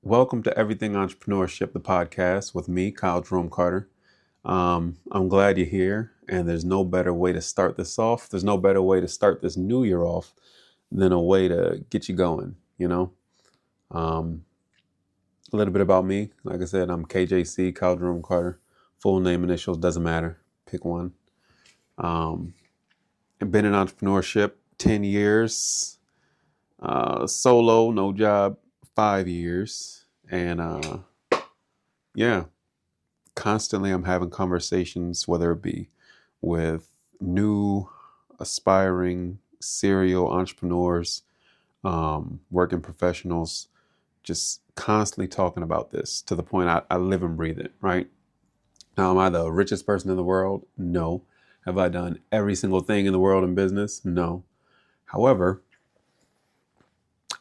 Welcome to Everything Entrepreneurship, the podcast with me, Jerome Carter. I'm glad you're here, and there's no better way to start this off. There's no better way to start this new year off than a way to get you going, Um, a little bit about me. Like I said, I'm KJC, Jerome Carter. Full name, initials, doesn't matter. Pick one. I've been in entrepreneurship 10 years, solo, no job, 5 years. And yeah, constantly I'm having conversations, whether it be with new, aspiring, serial entrepreneurs, working professionals, just constantly talking about this to the point I live and breathe it, right? Now, am I the richest person in the world? No. Have I done every single thing in the world in business? No. However,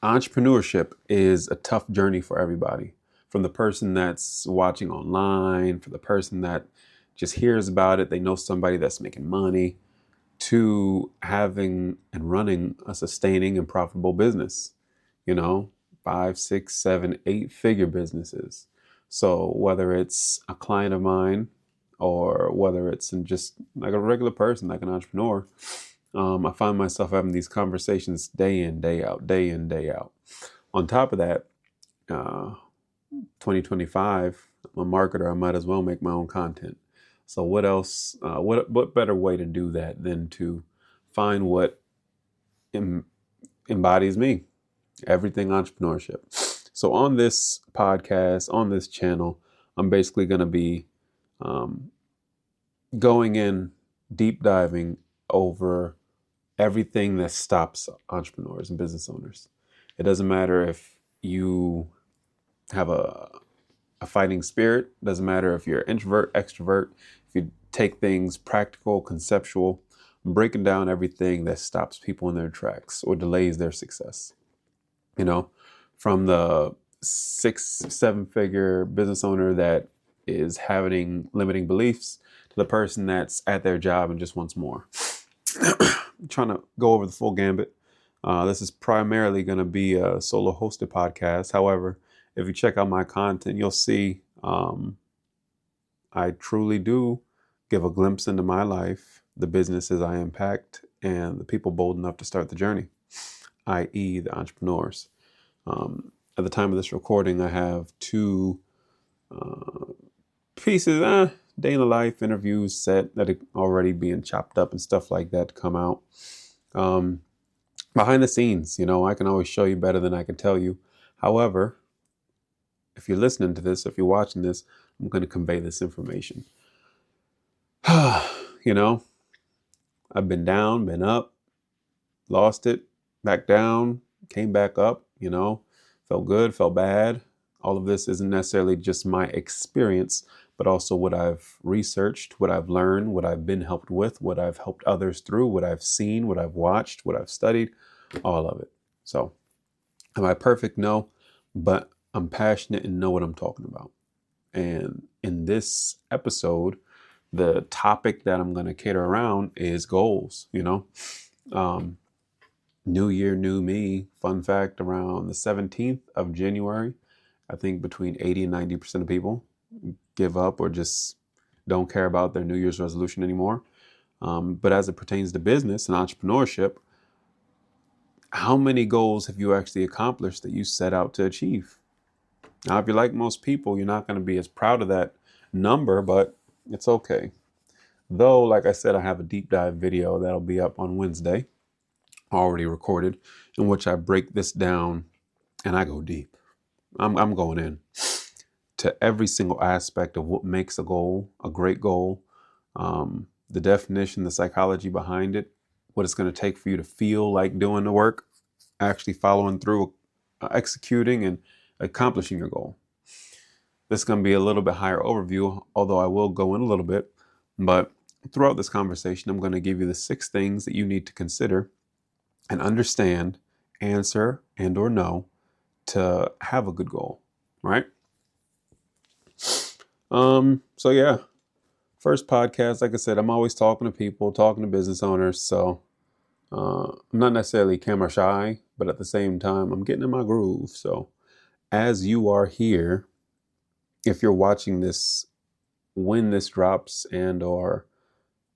entrepreneurship is a tough journey for everybody. From the person that's watching online, for the person that just hears about it, they know somebody that's making money, to having and running a sustaining and profitable business, 5, 6, 7, 8-figure businesses. So whether it's a client of mine or whether it's in just like a regular person, like an entrepreneur, I find myself having these conversations day in, day out, day in, day out. On top of that, 2025, I'm a marketer. I might as well make my own content. So what else? What better way to do that than to find what embodies me? Everything entrepreneurship. So on this podcast, on this channel, I'm basically going to be going in, deep diving over everything that stops entrepreneurs and business owners. It doesn't matter if you have a fighting spirit. It doesn't matter if you're introvert, extrovert, if you take things practical, conceptual. I'm breaking down everything that stops people in their tracks or delays their success. From the 6, 7-figure business owner that is having limiting beliefs to the person that's at their job and just wants more. I'm trying to go over the full gambit. This is primarily going to be a solo hosted podcast. However, if you check out my content, you'll see I truly do give a glimpse into my life, the businesses I impact, and the people bold enough to start the journey, i.e. the entrepreneurs. At the time of this recording, I have 2 pieces, day in the life interviews set that are already being chopped up and stuff like that to come out. Behind the scenes, I can always show you better than I can tell you. However, if you're listening to this, if you're watching this, I'm going to convey this information. I've been down, been up, lost it, back down, came back up, felt good, felt bad. All of this isn't necessarily just my experience, but also what I've researched, what I've learned, what I've been helped with, what I've helped others through, what I've seen, what I've watched, what I've studied, all of it. So, am I perfect? No, but I'm passionate and know what I'm talking about. And in this episode, the topic that I'm going to cater around is goals, New year, new me. Fun fact, around the 17th of January, I think between 80 and 90% of people give up or just don't care about their New Year's resolution anymore. But as it pertains to business and entrepreneurship, how many goals have you actually accomplished that you set out to achieve? Now, if you're like most people, you're not going to be as proud of that number, but it's okay. Though, like I said, I have a deep dive video that'll be up on Wednesday, already recorded, in which I break this down and I go deep. I'm going in to every single aspect of what makes a goal, a great goal, the definition, the psychology behind it, what it's going to take for you to feel like doing the work, actually following through, executing and accomplishing your goal. This is going to be a little bit higher overview, although I will go in a little bit. But throughout this conversation, I'm going to give you the 6 things that you need to consider and understand, answer, and or know to have a good goal, right? So yeah, first podcast, like I said, I'm always talking to people, talking to business owners. So I'm not necessarily camera shy, but at the same time, I'm getting in my groove. So as you are here, if you're watching this when this drops and or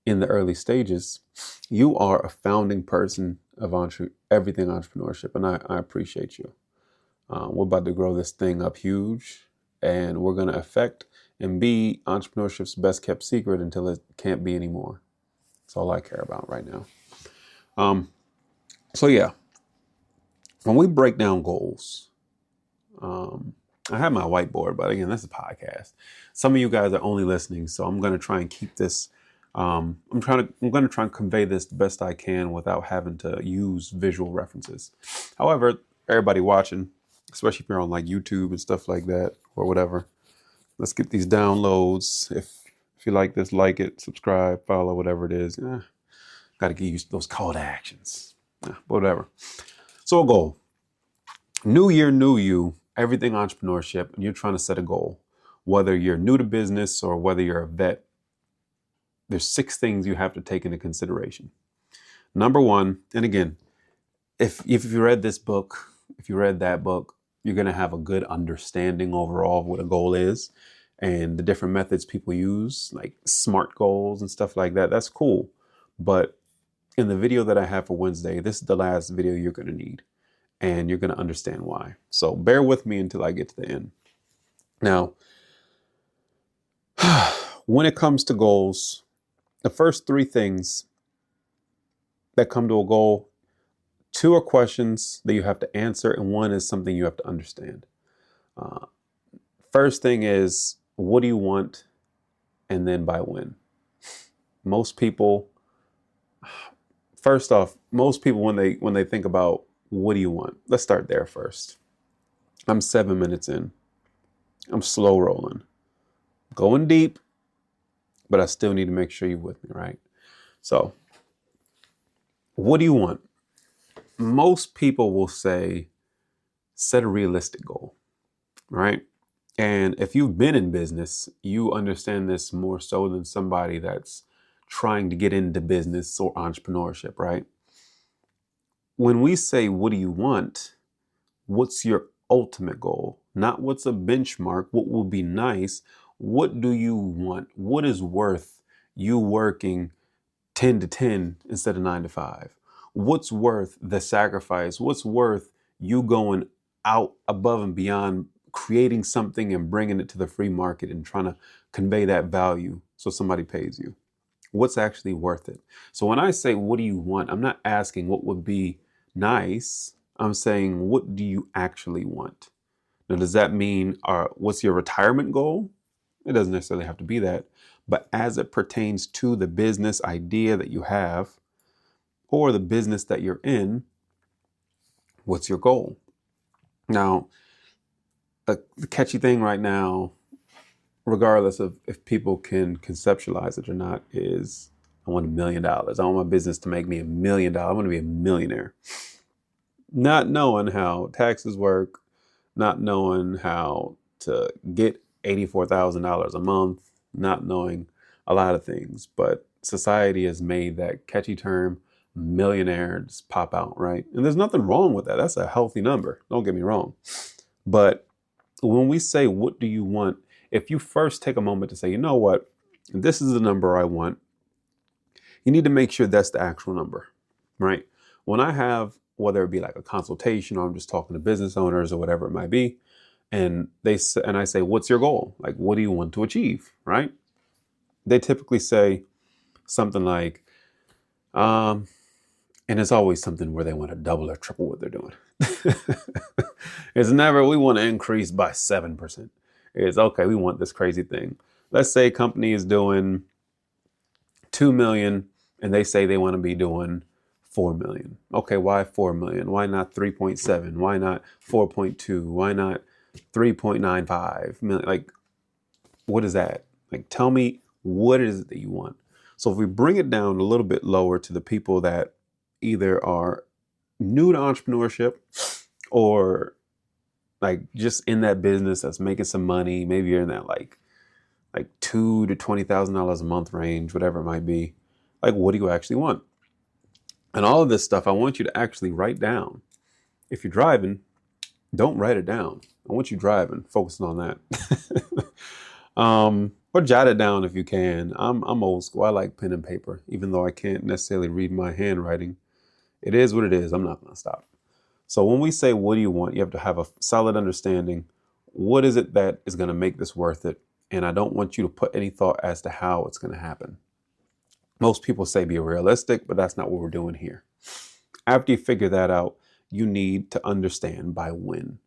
in the early stages, you are a founding person of everything entrepreneurship, and I appreciate you. We're about to grow this thing up huge, and we're going to affect and be entrepreneurship's best kept secret until it can't be anymore. That's all I care about right now. So yeah, when we break down goals, I have my whiteboard, but again, this is a podcast. Some of you guys are only listening, so I'm going to try and keep this. I'm going to try and convey this the best I can without having to use visual references. However, everybody watching, especially if you're on like YouTube and stuff like that or whatever, let's get these downloads. If you like this, like it, subscribe, follow, whatever it is. Got to get used to those call to actions. Whatever. So a goal. New year, new you. Everything entrepreneurship, and you're trying to set a goal. Whether you're new to business or whether you're a vet, there's 6 things you have to take into consideration. Number 1, and again, if you read this book, if you read that book, you're going to have a good understanding overall of what a goal is and the different methods people use, like SMART goals and stuff like that. That's cool. But in the video that I have for Wednesday, this is the last video you're going to need. And you're going to understand why. So bear with me until I get to the end. Now, when it comes to goals, the first 3 things that come to a goal, 2 are questions that you have to answer, and 1 is something you have to understand. First thing is, what do you want? And then by when? Most people, when they think about what do you want? Let's start there first. I'm 7 minutes in. I'm slow rolling. Going deep, but I still need to make sure you're with me, right? So, what do you want? Most people will say, set a realistic goal, right? And if you've been in business, you understand this more so than somebody that's trying to get into business or entrepreneurship, right? When we say, what do you want? What's your ultimate goal? Not what's a benchmark, what will be nice. What do you want? What is worth you working 10 to 10 instead of 9 to 5? What's worth the sacrifice? What's worth you going out above and beyond, creating something and bringing it to the free market and trying to convey that value so somebody pays you? What's actually worth it? So when I say, what do you want? I'm not asking what would be nice. I'm saying, what do you actually want? Now, does that mean, what's your retirement goal? It doesn't necessarily have to be that. But as it pertains to the business idea that you have or the business that you're in, what's your goal? Now, the catchy thing right now, regardless of if people can conceptualize it or not, is I want $1 million. I want my business to make me $1 million. I want to be a millionaire. Not knowing how taxes work, not knowing how to get $84,000 a month, not knowing a lot of things. But society has made that catchy term, millionaire, just pop out, right? And there's nothing wrong with that. That's a healthy number. Don't get me wrong. But when we say, what do you want? If you first take a moment to say, you know what, this is the number I want, you need to make sure that's the actual number, right? When I have, whether it be like a consultation or I'm just talking to business owners or whatever it might be, and I say, what's your goal? Like, what do you want to achieve, right? They typically say something like, and it's always something where they want to double or triple what they're doing. It's never, we want to increase by 7%. It's okay, we want this crazy thing. Let's say a company is doing 2 million and they say they want to be doing 4 million. Okay, why 4 million? Why not 3.7? Why not 4.2? Why not 3.95 million? Like, what is that? Like, tell me, what is it that you want? So if we bring it down a little bit lower to the people that either are new to entrepreneurship or like just in that business that's making some money, maybe you're in that like $2,000 to $20,000 a month range, whatever it might be. Like, what do you actually want? And all of this stuff, I want you to actually write down. If you're driving, Don't write it down. I want you driving, focusing on that. Or jot it down if you can. I'm old school. I like pen and paper, even though I can't necessarily read my handwriting. It is what it is. I'm not going to stop. So when we say, what do you want? You have to have a solid understanding. What is it that is going to make this worth it? And I don't want you to put any thought as to how it's going to happen. Most people say be realistic, but that's not what we're doing here. After you figure that out, you need to understand by when.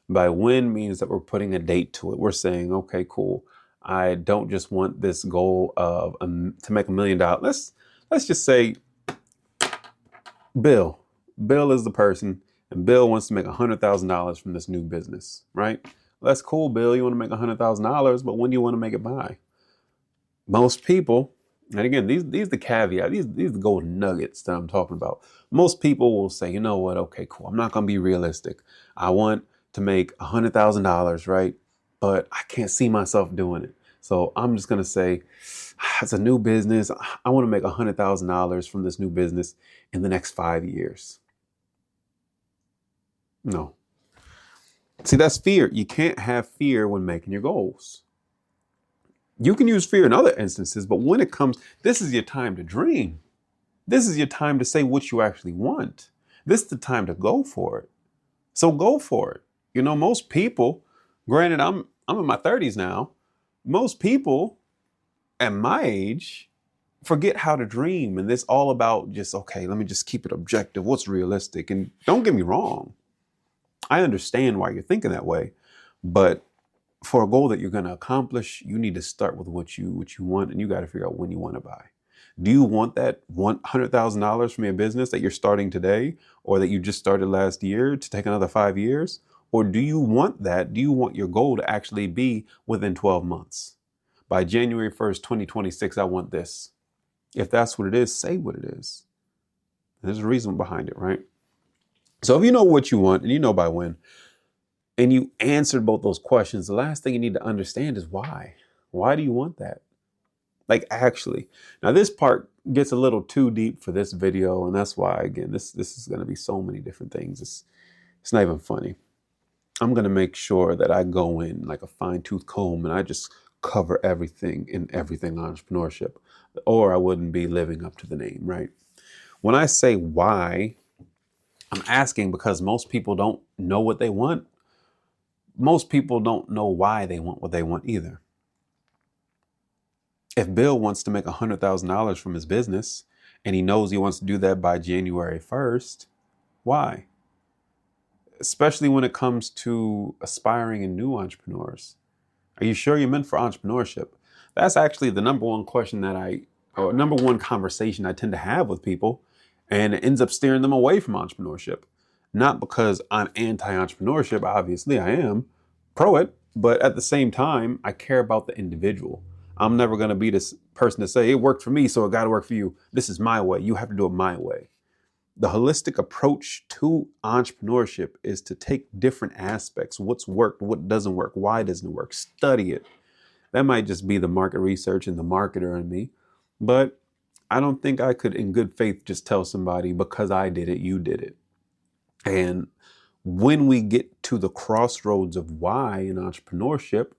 By when means that we're putting a date to it. We're saying, okay, cool. I don't just want this goal of to make $1 million. Let's just say Bill. Bill is the person, and Bill wants to make $100,000 from this new business, right? Well, that's cool, Bill. You want to make $100,000, but when do you want to make it by? Most people, and again, these the caveat, these the golden nuggets that I'm talking about. Most people will say, you know what? Okay, cool. I'm not going to be realistic. I want to make $100,000, right? But I can't see myself doing it. So I'm just going to say, it's a new business. I want to make $100,000 from this new business in the next 5 years. No. See, that's fear. You can't have fear when making your goals. You can use fear in other instances, but when it comes, this is your time to dream. This is your time to say what you actually want. This is the time to go for it. So go for it. You know, most people, granted, I'm in my 30s now. Most people at my age forget how to dream. And it's all about just, okay, let me just keep it objective. What's realistic? And don't get me wrong. I understand why you're thinking that way. But for a goal that you're going to accomplish, you need to start with what you want, and you got to figure out when you want to buy. Do you want that $100,000 from your business that you're starting today, or that you just started last year to take another 5 years? Or do you want that? Do you want your goal to actually be within 12 months? By January 1st, 2026, I want this. If that's what it is, say what it is. There's a reason behind it, right? So if you know what you want and you know by when, and you answered both those questions, the last thing you need to understand is why. Why do you want that? Like, actually. Now, this part gets a little too deep for this video, and that's why, again, this is going to be so many different things. It's not even funny. I'm going to make sure that I go in like a fine-tooth comb and I just cover everything in Everything Entrepreneurship, or I wouldn't be living up to the name, right? When I say why, I'm asking because most people don't know what they want. Most people don't know why they want what they want either. If Bill wants to make $100,000 from his business and he knows he wants to do that by January 1st, why? Especially when it comes to aspiring and new entrepreneurs. Are you sure you're meant for entrepreneurship? That's actually the number one question or number one conversation I tend to have with people, and it ends up steering them away from entrepreneurship. Not because I'm anti-entrepreneurship, obviously I am pro it, but at the same time, I care about the individual. I'm never going to be this person to say, it worked for me, so it got to work for you. This is my way. You have to do it my way. The holistic approach to entrepreneurship is to take different aspects. What's worked, what doesn't work, why doesn't it work? Study it. That might just be the market research and the marketer in me. But I don't think I could, in good faith, just tell somebody, because I did it, you did it. And when we get to the crossroads of why in entrepreneurship,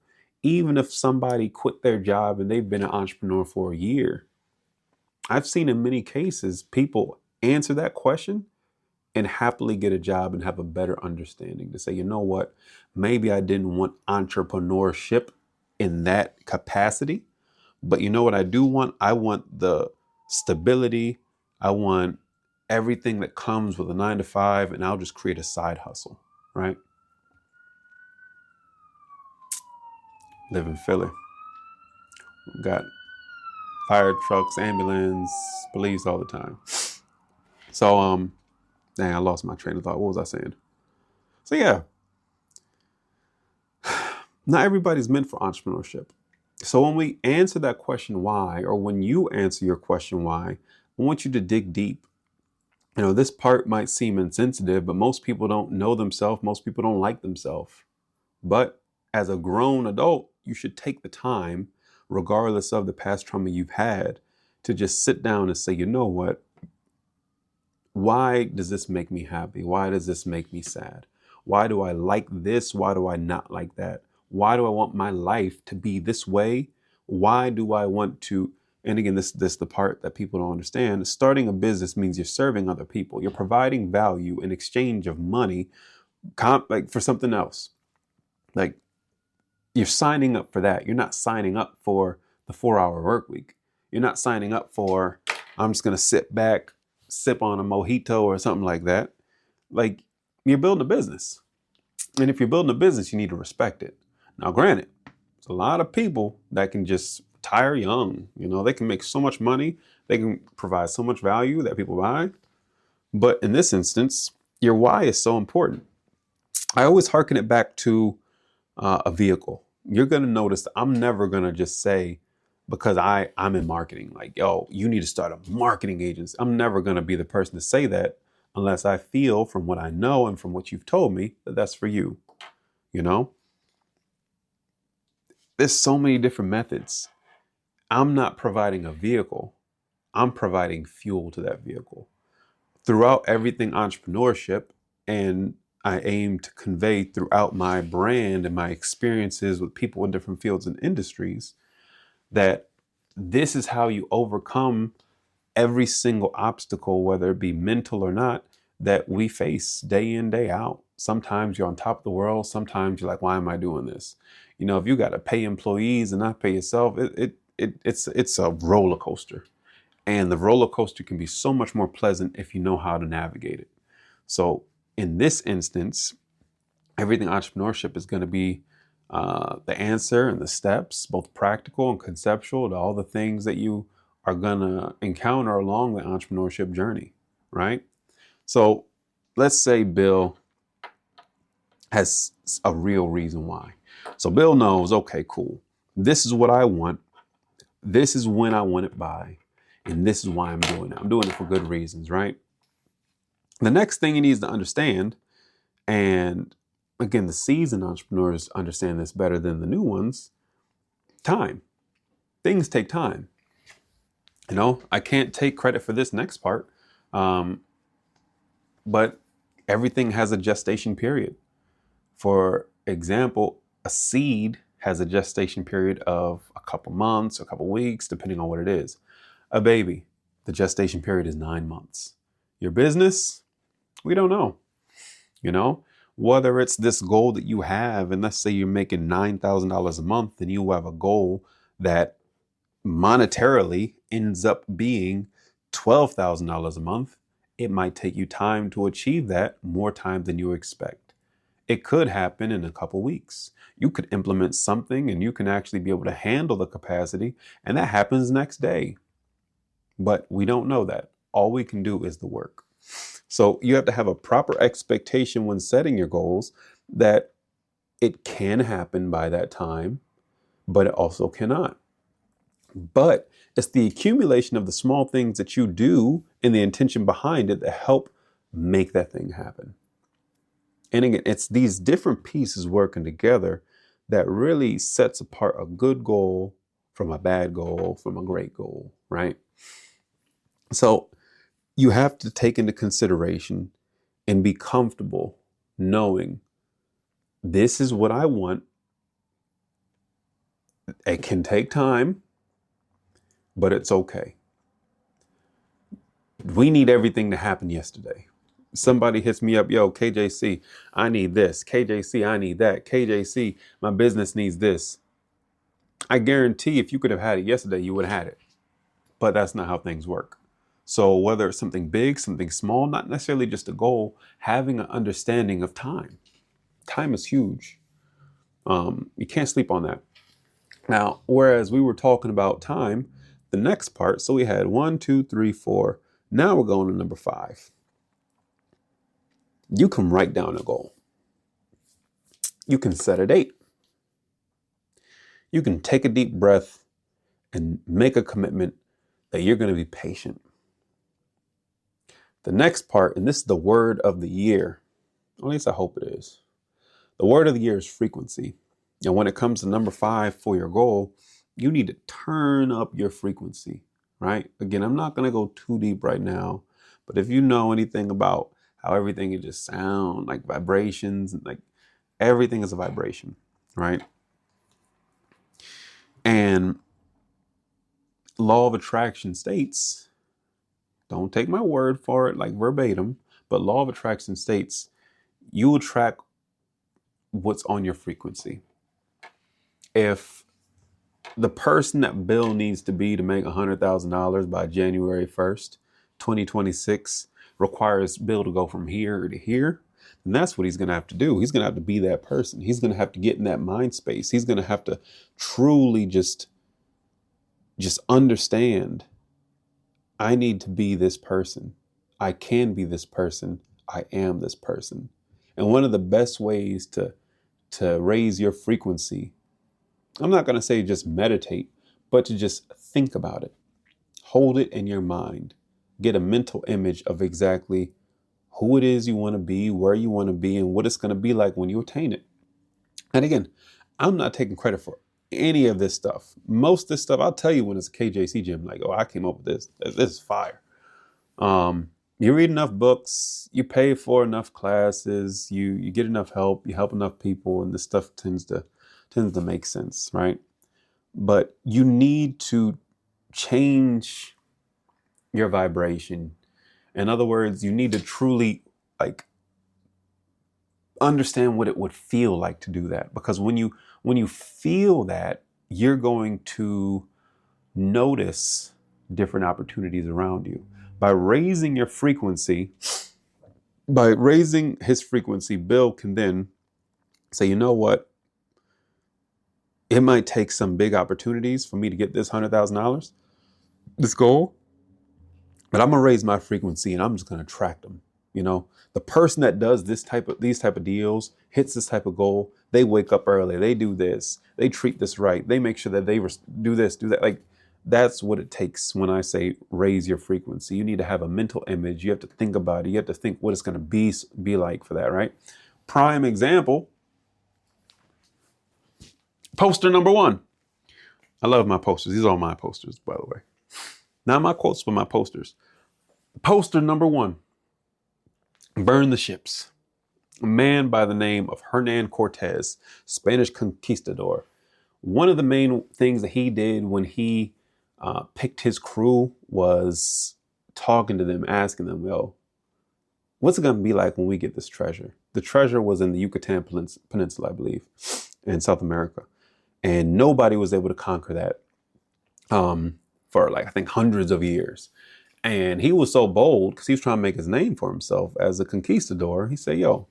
even if somebody quit their job and they've been an entrepreneur for a year, I've seen in many cases people answer that question and happily get a job and have a better understanding to say, you know what, maybe I didn't want entrepreneurship in that capacity, but you know what I do want? I want the stability. I want everything that comes with a 9 to 5, and I'll just create a side hustle, right? Live in Philly. We've got fire trucks, ambulance, police all the time. So, dang, I lost my train of thought. What was I saying? So yeah, not everybody's meant for entrepreneurship. So when we answer that question why, or when you answer your question why, I want you to dig deep. You know, this part might seem insensitive, but most people don't know themselves. Most people don't like themselves. But as a grown adult, you should take the time, regardless of the past trauma you've had, to just sit down and say, you know what? Why does this make me happy? Why does this make me sad? Why do I like this? Why do I not like that? Why do I want my life to be this way? Why do I want to? And again, this the part that people don't understand. Starting a business means you're serving other people. You're providing value in exchange of money, like for something else. Like you're signing up for that. You're not signing up for the 4-hour work week. You're not signing up for, I'm just going to sit back, sip on a mojito or something like that. Like you're building a business. And if you're building a business, you need to respect it. Now, granted, there's a lot of people that can just retire young. You know, they can make so much money. They can provide so much value that people buy. But in this instance, your why is so important. I always hearken it back to a vehicle. You're going to notice I'm never going to just say, because I'm in marketing, like, yo, you need to start a marketing agency. I'm never going to be the person to say that unless I feel from what I know and from what you've told me that that's for you. You know, there's so many different methods. I'm not providing a vehicle. I'm providing fuel to that vehicle. Throughout Everything Entrepreneurship, and I aim to convey throughout my brand and my experiences with people in different fields and industries, that this is how you overcome every single obstacle, whether it be mental or not, that we face day in, day out. Sometimes you're on top of the world. Sometimes you're like, why am I doing this? You know, if you got to pay employees and not pay yourself, it's a roller coaster. And the roller coaster can be so much more pleasant if you know how to navigate it. So in this instance, Everything Entrepreneurship is going to be the answer and the steps, both practical and conceptual, to all the things that you are going to encounter along the entrepreneurship journey, right? So let's say Bill has a real reason why. So Bill knows, okay, cool. This is what I want. This is when I want it by. And this is why I'm doing it. I'm doing it for good reasons, right? The next thing he needs to understand, and again, the seasoned entrepreneurs understand this better than the new ones, time. Things take time. You know, I can't take credit for this next part, but everything has a gestation period. For example, a seed has a gestation period of a couple months, a couple weeks, depending on what it is. A baby, the gestation period is 9 months. Your business, we don't know. You know, whether it's this goal that you have, and let's say you're making $9,000 a month, and you have a goal that monetarily ends up being $12,000 a month, it might take you time to achieve that, more time than you expect. It could happen in a couple weeks. You could implement something and you can actually be able to handle the capacity, and that happens next day. But we don't know that. All we can do is the work. So you have to have a proper expectation when setting your goals that it can happen by that time, but it also cannot. But it's the accumulation of the small things that you do and the intention behind it that help make that thing happen. And again, it's these different pieces working together that really sets apart a good goal from a bad goal, from a great goal, right? So you have to take into consideration and be comfortable knowing this is what I want. It can take time, but it's okay. We need everything to happen yesterday. Somebody hits me up, yo, KJC, I need this. KJC, I need that. KJC, my business needs this. I guarantee if you could have had it yesterday, you would have had it. But that's not how things work. So whether it's something big, something small, not necessarily just a goal, having an understanding of time. Time is huge. You can't sleep on that. Now, whereas we were talking about time, the next part, so we had 1, 2, 3, 4. Now we're going to number 5. You can write down a goal. You can set a date. You can take a deep breath and make a commitment that you're going to be patient. The next part, and this is the word of the year, at least I hope it is. The word of the year is frequency. And when it comes to number 5 for your goal, you need to turn up your frequency, right? Again, I'm not going to go too deep right now, but if you know anything about how everything can just sound like vibrations, and like everything is a vibration, right? And law of attraction states, don't take my word for it like verbatim, but law of attraction states you attract what's on your frequency. If the person that Bill needs to be to make $100,000 by January 1st, 2026 requires Bill to go from here to here, then that's what he's going to have to do. He's going to have to be that person. He's going to have to get in that mind space. He's going to have to truly just understand, I need to be this person. I can be this person. I am this person. And one of the best ways to raise your frequency, I'm not going to say just meditate, but to just think about it. Hold it in your mind. Get a mental image of exactly who it is you want to be, where you want to be, and what it's going to be like when you attain it. And again, I'm not taking credit for any of this stuff. Most of this stuff, I'll tell you when it's a KJC gym, like, oh, I came up with this. This is fire. You read enough books, you pay for enough classes, you get enough help, you help enough people, and this stuff tends to make sense, right? But you need to change your vibration. In other words, you need to truly like understand what it would feel like to do that. Because when you feel that, you're going to notice different opportunities around you. By raising your frequency, by raising his frequency, Bill can then say, you know what? It might take some big opportunities for me to get this $100,000, this goal, but I'm gonna raise my frequency and I'm just gonna attract them. You know, the person that does these type of deals, hits this type of goal, they wake up early, they do this, they treat this right, they make sure that they do this, do that. Like, that's what it takes when I say raise your frequency. You need to have a mental image. You have to think about it. You have to think what it's going to be like for that, right? Prime example, poster number 1. I love my posters. These are all my posters, by the way. Not my quotes, but my posters. Poster number 1, Burn the Ships. A man by the name of Hernan Cortez, Spanish conquistador. One of the main things that he did when he picked his crew was talking to them, asking them, yo, what's it going to be like when we get this treasure? The treasure was in the Yucatan Peninsula, I believe, in South America. And nobody was able to conquer that for like, I think, hundreds of years. And he was so bold because he was trying to make his name for himself as a conquistador. He said, yo,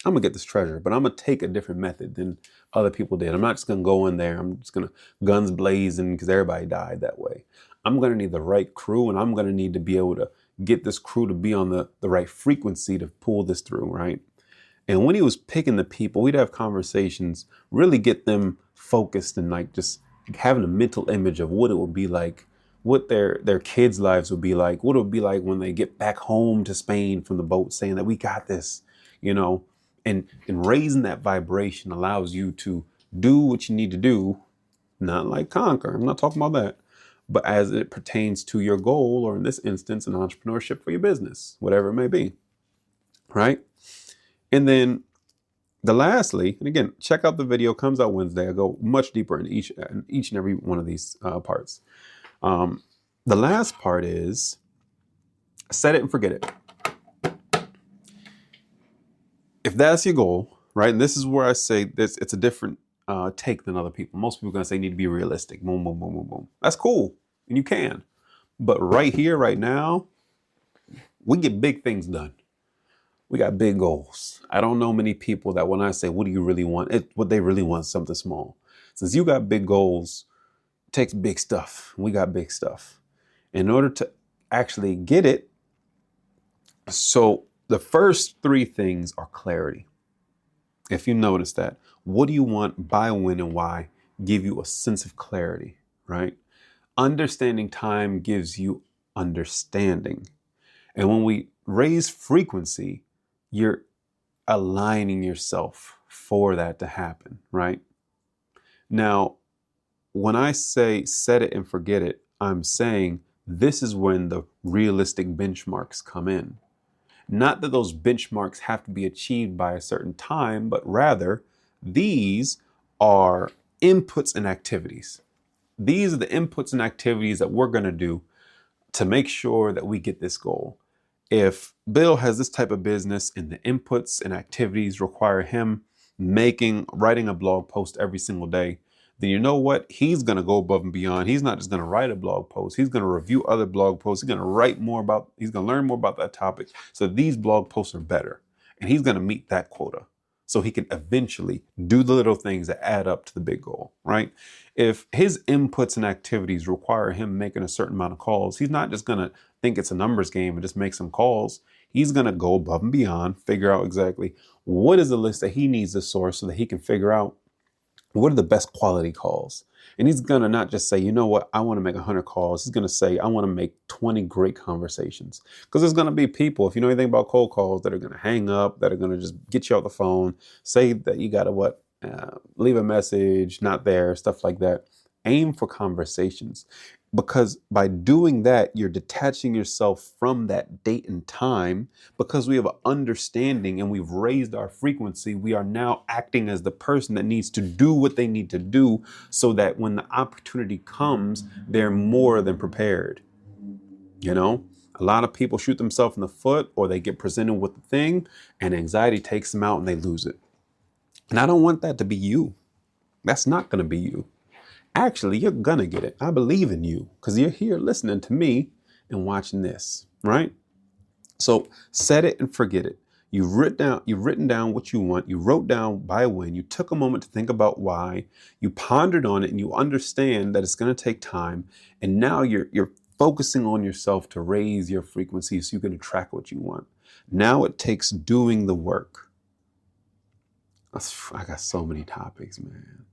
I'm going to get this treasure, but I'm going to take a different method than other people did. I'm not just going to go in there. I'm just going to guns blazing because everybody died that way. I'm going to need the right crew, and I'm going to need to be able to get this crew to be on the right frequency to pull this through, right? And when he was picking the people, we'd have conversations, really get them focused and like just having a mental image of what it would be like, what their kids' lives would be like, what it would be like when they get back home to Spain from the boat saying that we got this, you know. And raising that vibration allows you to do what you need to do, not like conquer. I'm not talking about that, but as it pertains to your goal, or in this instance, an entrepreneurship for your business, whatever it may be, right? And then lastly, and again, check out the video, comes out Wednesday. I go much deeper in each and every one of these parts. The last part is set it and forget it. If that's your goal, right? And this is where I say this, it's a different take than other people. Most people are going to say you need to be realistic. Boom, boom, boom, boom, boom. That's cool. And you can. But right here, right now, we get big things done. We got big goals. I don't know many people that when I say, what do you really want? What they really want is something small. Since you got big goals, it takes big stuff. We got big stuff. In order to actually get it, so the first 3 things are clarity. If you notice that, what do you want, by when, and why give you a sense of clarity, right? Understanding time gives you understanding. And when we raise frequency, you're aligning yourself for that to happen, right? Now, when I say set it and forget it, I'm saying this is when the realistic benchmarks come in. Not that those benchmarks have to be achieved by a certain time, but rather these are inputs and activities. These are the inputs and activities that we're going to do to make sure that we get this goal. If Bill has this type of business and the inputs and activities require him writing a blog post every single day, then you know what? He's going to go above and beyond. He's not just going to write a blog post. He's going to review other blog posts. He's going to he's going to learn more about that topic. So these blog posts are better, and he's going to meet that quota so he can eventually do the little things that add up to the big goal, right? If his inputs and activities require him making a certain amount of calls, he's not just going to think it's a numbers game and just make some calls. He's going to go above and beyond, figure out exactly what is the list that he needs to source so that he can figure out what are the best quality calls. And he's going to not just say, you know what, I want to make 100 calls. He's going to say, I want to make 20 great conversations. Because there's going to be people, if you know anything about cold calls, that are going to hang up, that are going to just get you off the phone, say that you got to leave a message, not there, stuff like that. Aim for conversations. Because by doing that, you're detaching yourself from that date and time. Because we have an understanding and we've raised our frequency, we are now acting as the person that needs to do what they need to do so that when the opportunity comes, they're more than prepared. You know, a lot of people shoot themselves in the foot, or they get presented with the thing and anxiety takes them out and they lose it. And I don't want that to be you. That's not going to be you. Actually, you're going to get it. I believe in you because you're here listening to me and watching this, right? So set it and forget it. You've written down what you want. You wrote down by when. You took a moment to think about why. You pondered on it and you understand that it's going to take time. And now you're focusing on yourself to raise your frequency so you can attract what you want. Now it takes doing the work. I got so many topics, man.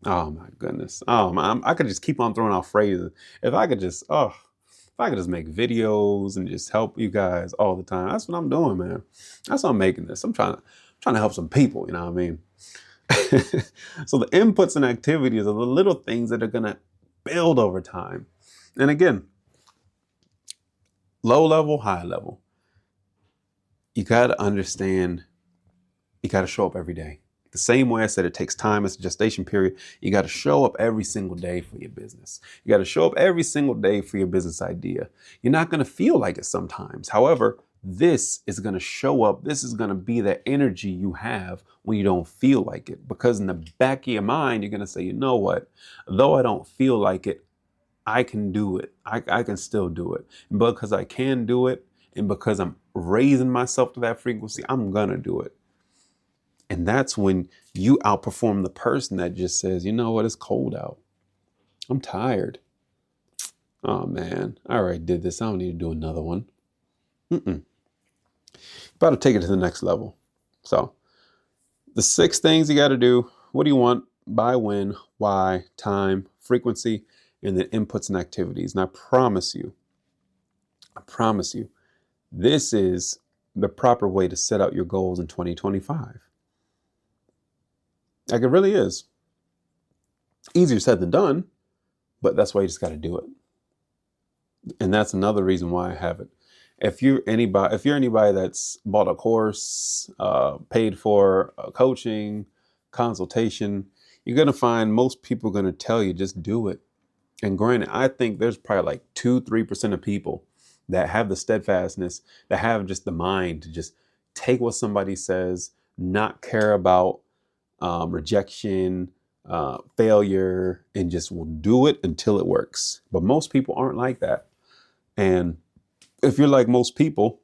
Oh my goodness. Oh man, I could just keep on throwing out phrases. If I could just make videos and just help you guys all the time. That's what I'm doing, man. That's why I'm making this. I'm trying to help some people, you know what I mean? So the inputs and activities are the little things that are gonna build over time. And again, low level, high level. You gotta understand, you gotta show up every day. The same way I said it takes time, it's a gestation period. You got to show up every single day for your business. You got to show up every single day for your business idea. You're not going to feel like it sometimes. However, this is going to show up. This is going to be the energy you have when you don't feel like it. Because in the back of your mind, you're going to say, you know what? Though I don't feel like it, I can do it. I can still do it. And because I can do it, and because I'm raising myself to that frequency, I'm going to do it. And that's when you outperform the person that just says, you know what, it's cold out. I'm tired. Oh man, I already did this. I don't need to do another one. About to take it to the next level. So the 6 things you got to do. What do you want? By when, why, time, frequency, and then inputs and activities. And I promise you, this is the proper way to set out your goals in 2025. Like it really is. Easier said than done, but that's why you just got to do it. And that's another reason why I have it. If you're anybody that's bought a course, paid for coaching, consultation, you're going to find most people are going to tell you just do it. And granted, I think there's probably like 2-3% of people that have the steadfastness, that have just the mind to just take what somebody says, not care about rejection, failure, and just will do it until it works. But most people aren't like that. And if you're like most people,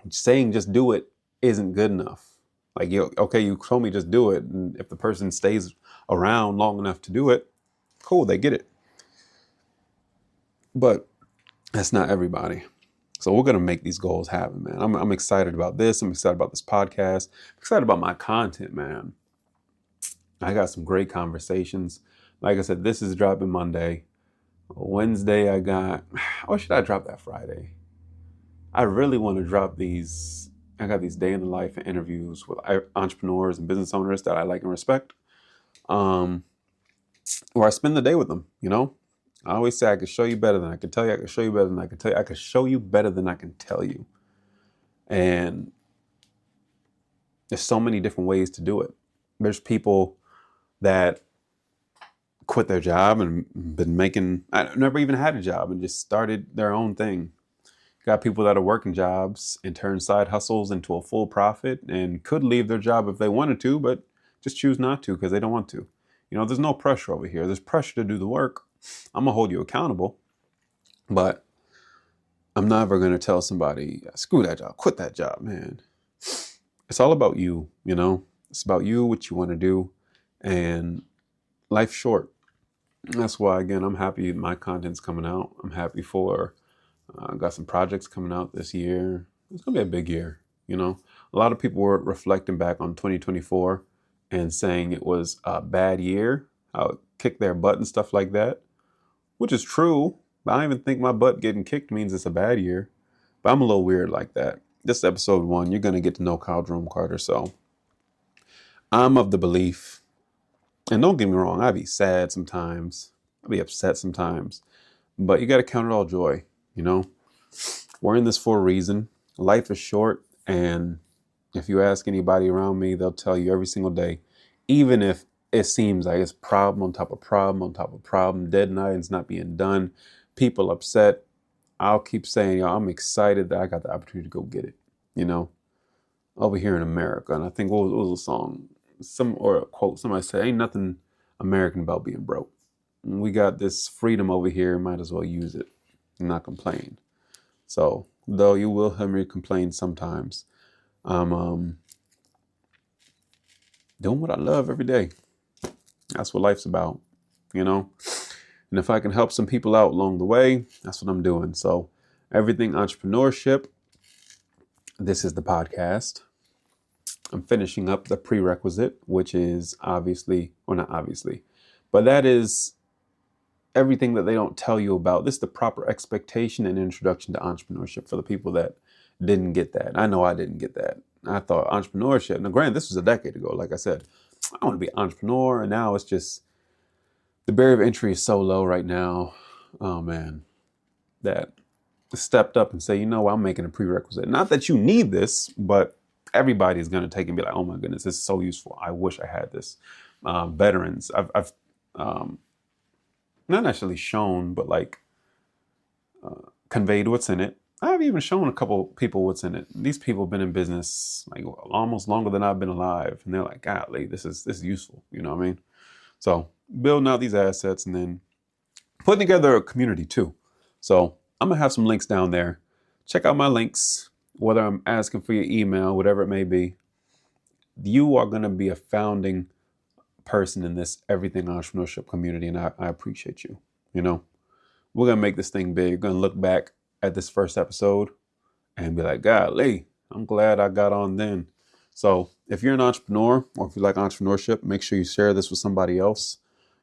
saying just do it isn't good enough. Like, you told me just do it. And if the person stays around long enough to do it, cool, they get it. But that's not everybody. So we're going to make these goals happen, man. I'm excited about this. I'm excited about this podcast. I'm excited about my content, man. I got some great conversations. Like I said, this is dropping Monday. Wednesday or should I drop that Friday? I really want to drop these. I got these day in the life interviews with entrepreneurs and business owners that I like and respect. Where I spend the day with them, you know? I always say I can show you better than I can tell you. I can show you better than I can tell you. I can show you better than I can tell you. And there's so many different ways to do it. There's people that quit their job and been making, I never even had a job and just started their own thing. Got people that are working jobs and turn side hustles into a full profit and could leave their job if they wanted to, but just choose not to because they don't want to. There's no pressure over here. There's pressure to do the work. I'm gonna hold you accountable, but I'm never gonna tell somebody, screw that job, quit that job, man. It's all about you, It's about you, what you want to do, and life's short. That's why, again, I'm happy my content's coming out. I'm happy for, got some projects coming out this year. It's going to be a big year, A lot of people were reflecting back on 2024 and saying it was a bad year, how it kicked their butt and stuff like that, which is true. But I don't even think my butt getting kicked means it's a bad year. But I'm a little weird like that. This is episode 1. You're going to get to know Jerome Carter. So I'm of the belief, and don't get me wrong, I'd be sad sometimes. I'd be upset sometimes. But you got to count it all joy, We're in this for a reason. Life is short. And if you ask anybody around me, they'll tell you every single day, even if it seems like it's problem on top of problem on top of problem, deadlines not being done, people upset, I'll keep saying, I'm excited that I got the opportunity to go get it, over here in America. And I think what was a song, or a quote, somebody said, ain't nothing American about being broke. We got this freedom over here, might as well use it and not complain. So, though you will hear me complain sometimes, I'm doing what I love every day. That's what life's about, And if I can help some people out along the way, that's what I'm doing. So, Everything Entrepreneurship, this is the podcast. I'm finishing up the prerequisite, which is but that is everything that they don't tell you about. This is the proper expectation and introduction to entrepreneurship for the people that didn't get that. I know I didn't get that. I thought entrepreneurship, now granted, this was a decade ago. Like I said, I want to be an entrepreneur. And now it's just, the barrier of entry is so low right now. Oh man, that stepped up and say, I'm making a prerequisite. Not that you need this, but everybody's going to take and be like, oh my goodness, this is so useful. I wish I had this. Veterans, I've not necessarily shown, but conveyed what's in it. I've even shown a couple people what's in it. These people have been in business like almost longer than I've been alive. And they're like, golly, this is useful. You know what I mean? So building out these assets and then putting together a community too. So I'm going to have some links down there. Check out my links, whether I'm asking for your email, whatever it may be. You are going to be a founding person in this Everything Entrepreneurship community. And I appreciate you. We're going to make this thing big. We're going to look back at this first episode and be like, golly, I'm glad I got on then. So if you're an entrepreneur or if you like entrepreneurship, make sure you share this with somebody else.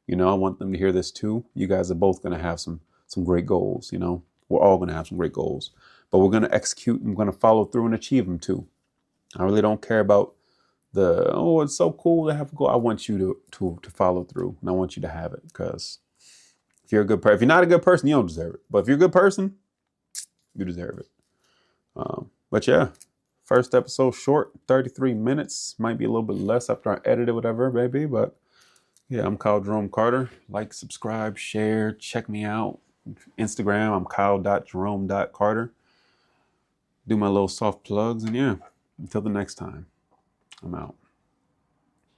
I want them to hear this too. You guys are both going to have some great goals. We're all going to have some great goals, but we're going to execute and we're going to follow through and achieve them too. I really don't care about it's so cool to have a goal. I want you to follow through, and I want you to have it, because if you're a good person, if you're not a good person, you don't deserve it. But if you're a good person, you deserve it. But yeah, first episode short, 33 minutes. Might be a little bit less after I edit it, whatever, maybe. But yeah, I'm Jerome Carter. Like, subscribe, share, check me out. Instagram, I'm kyle.jerome.carter. Do my little soft plugs, and yeah, until the next time, I'm out.